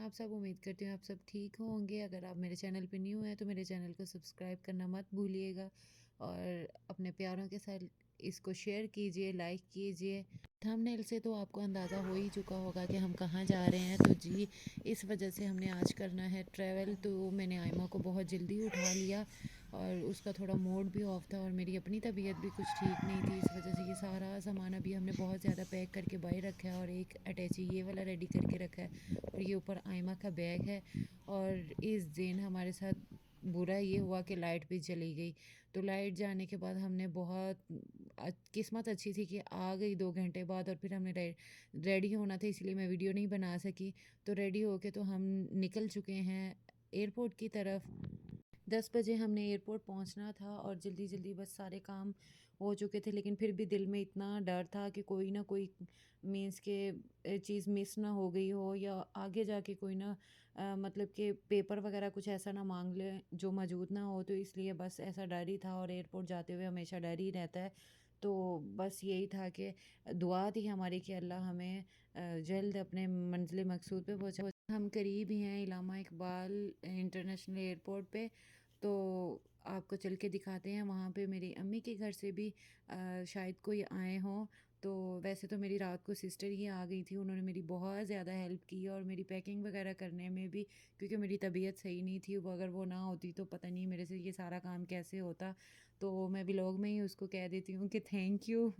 आप सब? उम्मीद करती हूँ आप सब ठीक होंगे। अगर आप मेरे चैनल पे न्यू हैं तो मेरे चैनल को सब्सक्राइब करना मत भूलिएगा और अपने प्यारों के साथ इसको शेयर कीजिए, लाइक कीजिए। थंबनेल से तो आपको अंदाज़ा हो ही चुका होगा कि हम कहाँ जा रहे हैं। तो जी, इस वजह से हमने आज करना है ट्रैवल। तो मैंने आयमा को बहुत जल्दी उठा लिया और उसका थोड़ा मूड भी ऑफ था और मेरी अपनी तबीयत भी कुछ ठीक नहीं थी। इस वजह से ये सारा सामान अभी हमने बहुत ज़्यादा पैक करके बाहर रखा है और एक अटैची ये वाला रेडी करके रखा है और ये ऊपर आयमा का बैग है। और इस दिन हमारे साथ बुरा ये हुआ कि लाइट भी चली गई। तो लाइट जाने के बाद हमने बहुत किस्मत अच्छी थी कि आ गई 2 घंटे बाद। और फिर हमने रेडी होना था, इसलिए मैं वीडियो नहीं बना सकी। तो रेडी होके तो हम निकल चुके हैं एयरपोर्ट की तरफ। 10 बजे हमने एयरपोर्ट पहुंचना था और जल्दी जल्दी बस सारे काम हो चुके थे, लेकिन फिर भी दिल में इतना डर था कि कोई ना कोई मीन्स के चीज़ मिस ना हो गई हो या आगे जाके कोई ना मतलब कि पेपर वगैरह कुछ ऐसा ना मांग ले जो मौजूद ना हो। तो इसलिए बस ऐसा डर ही था और एयरपोर्ट जाते हुए हमेशा डर ही रहता है। तो बस यही था कि दुआ थी हमारी कि अल्लाह हमें जल्द अपने मंजिल मकसूद पे पहुँचा। हम करीब ही हैं इलामा इकबाल इंटरनेशनल एयरपोर्ट पे। तो आपको चल के दिखाते हैं। वहाँ पे मेरी अम्मी के घर से भी शायद कोई आए हों। तो वैसे तो मेरी रात को सिस्टर ही आ गई थी, उन्होंने मेरी बहुत ज़्यादा हेल्प की और मेरी पैकिंग वगैरह करने में भी, क्योंकि मेरी तबीयत सही नहीं थी। वो अगर वो ना होती तो पता नहीं मेरे से ये सारा काम कैसे होता। तो मैं व्लॉग में ही उसको कह देती हूँ कि थैंक यू,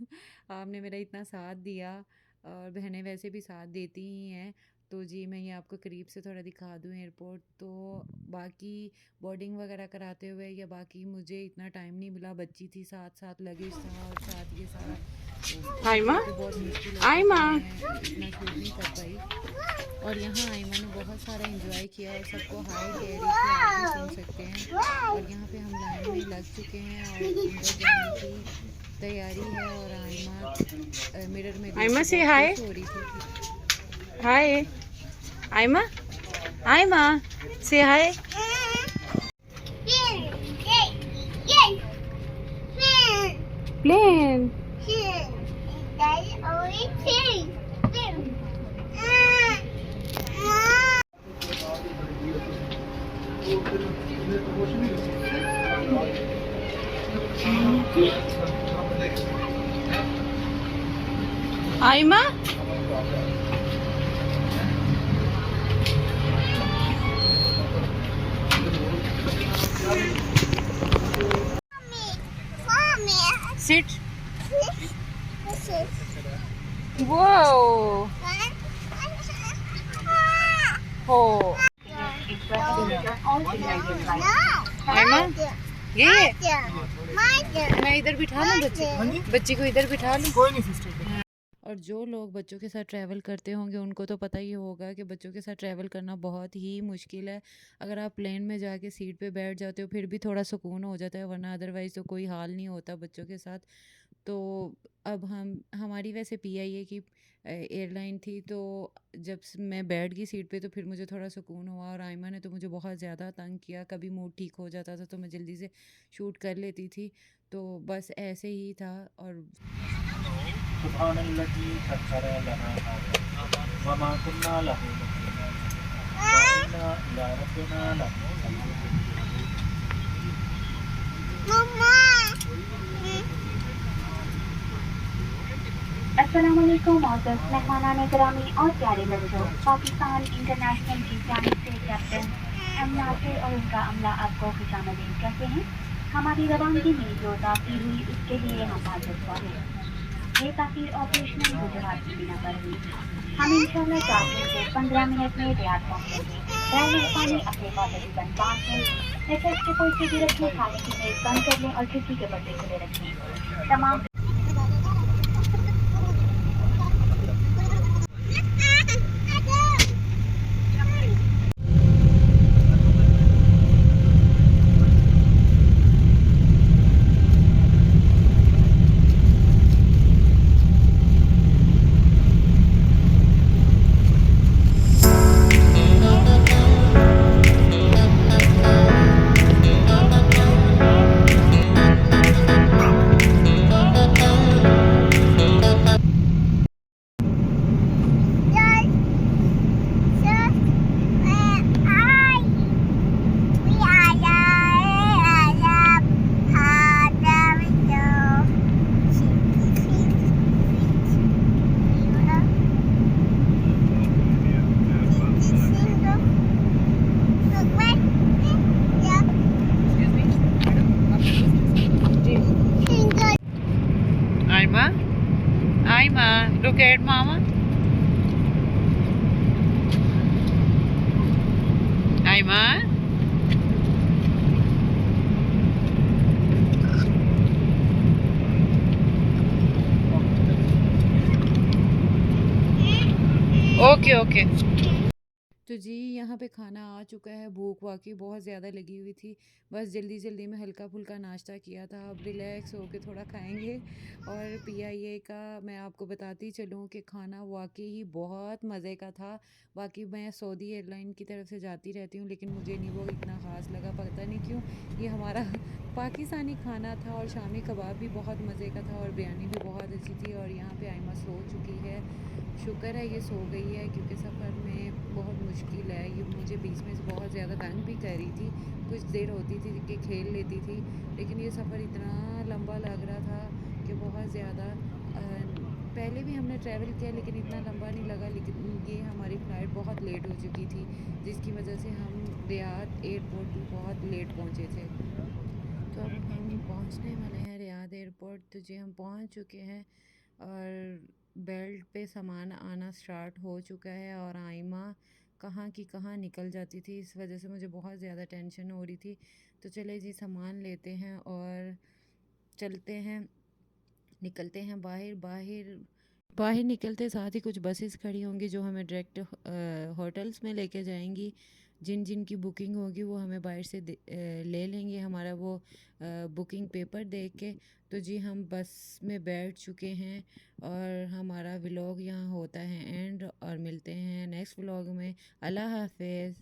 आपने मेरा इतना साथ दिया। और बहनें वैसे भी साथ देती ही हैं। तो जी, मैं ये आपको करीब से थोड़ा दिखा दूँ एयरपोर्ट। तो बाकी बोर्डिंग वगैरह कराते हुए या बाकी मुझे इतना टाइम नहीं मिला, बच्ची थी साथ साथ, लगेज था और साथ ये सारा, तो आयमा, इसलिए तो बहुत मुश्किल होता कि आयमा, मैं इतना शूट नहीं कर पाई। और यहाँ आयमा ने बहुत सारा एंजॉय किया और सबको हाय कह रही थी, आप भी सुन सकते हैं। और यहाँ पे हम लाइन में लग चुके हैं और अंदर जाने की तैयारी है। और आयमा मिरर में देख आयमा के से बहुत हाय, खुश हो रही थी। हाय, आयमा, आयमा, से हाय। प्लेन। आयमा, sit. Whoa. Oh. आयमा, ये मैं इधर बिठा लूँ बच्ची को इधर बिठा लूँ। कोई नहीं सिस्टर। और जो लोग बच्चों के साथ ट्रैवल करते होंगे उनको तो पता ही होगा कि बच्चों के साथ ट्रैवल करना बहुत ही मुश्किल है। अगर आप प्लेन में जाके सीट पे बैठ जाते हो फिर भी थोड़ा सुकून हो जाता है, वरना अदरवाइज़ तो कोई हाल नहीं होता बच्चों के साथ। तो अब हमारी वैसे पीआईए की एयरलाइन थी। तो जब मैं बैठ गई सीट पे तो फिर मुझे थोड़ा सुकून हुआ। और आयमा ने तो मुझे बहुत ज़्यादा तंग किया, कभी मूड ठीक हो जाता था तो मैं जल्दी से शूट कर लेती थी। तो बस ऐसे ही था। और सुब्हानल्लाज़ी सख्खरा लना हाज़ा वमा कुन्ना लहू मुक़रिनीन व इन्ना इला रब्बिना लमुनक़लिबून। अस्सलाम वालेकुम मोअज़्ज़ज़ मेहमानान गिरामी और प्यारे बच्चों, पाकिस्तान इंटरनेशनल की जानिब से कैप्टन एम नासिर और उनका अमला आपको खुशामदीद कहते हैं। हमारी रवानगी में जो ताख़ीर हुई उसके लिए हम माज़रत हैं। ये ताख़ीर ऑपरेशनल वजूहात की बिना पर हुई। हम इंशाअल्लाह 4 से 15 मिनट में रियाद पहुँचेंगे। मेहरबानी अपने वादे बन बांध लें, नेटवर्क के कोई सीधी रखें, खाने की मेज़ बंद कर लें और खिड़की के पर्दे खुले रखें। तमाम Look at Mama. Ayman. Okay okay. तो जी यहाँ पे खाना आ चुका है। भूख वाकई बहुत ज़्यादा लगी हुई थी, बस जल्दी जल्दी में हल्का फुल्का नाश्ता किया था। अब रिलैक्स होके थोड़ा खाएंगे। और PIA का मैं आपको बताती चलूँ कि खाना वाकई ही बहुत मज़े का था। बाकी मैं सऊदी एयरलाइन की तरफ से जाती रहती हूँ, लेकिन मुझे नहीं वो इतना ख़ास लगा, पता नहीं क्यों। ये हमारा पाकिस्तानी खाना था और शामी कबाब भी बहुत मज़े का था और बिरयानी भी बहुत अच्छी थी। और यहाँ पे आइमा सो चुकी है, शुक्र है ये सो गई है, क्योंकि सफ़र में बहुत मुश्किल है। ये मुझे बीच में से बहुत ज़्यादा तंग भी कर रही थी। कुछ देर होती थी कि खेल लेती थी, लेकिन ये सफ़र इतना लंबा लग रहा था कि बहुत ज़्यादा। पहले भी हमने ट्रैवल किया लेकिन इतना लंबा नहीं लगा। लेकिन ये हमारी फ़्लाइट बहुत लेट हो चुकी थी, जिसकी वजह से हम रियाद एयरपोर्ट भी बहुत लेट पहुँचे थे। तो अब हम पहुँचने वाले हैं रियाद एयरपोर्ट। तो जी हम पहुँच चुके हैं और बेल्ट पे सामान आना स्टार्ट हो चुका है। और आइमा कहाँ की कहाँ निकल जाती थी, इस वजह से मुझे बहुत ज़्यादा टेंशन हो रही थी। तो चले जी सामान लेते हैं और चलते हैं, निकलते हैं बाहर। बाहर बाहर निकलते साथ ही कुछ बसेस खड़ी होंगी जो हमें डायरेक्ट होटल्स में लेके जाएंगी। जिन जिन की बुकिंग होगी वो हमें बाहर से ले लेंगे हमारा वो बुकिंग पेपर देख के। तो जी हम बस में बैठ चुके हैं और हमारा व्लॉग यहाँ होता है एंड। और मिलते हैं नेक्स्ट व्लॉग में। अल्लाह हाफिज़।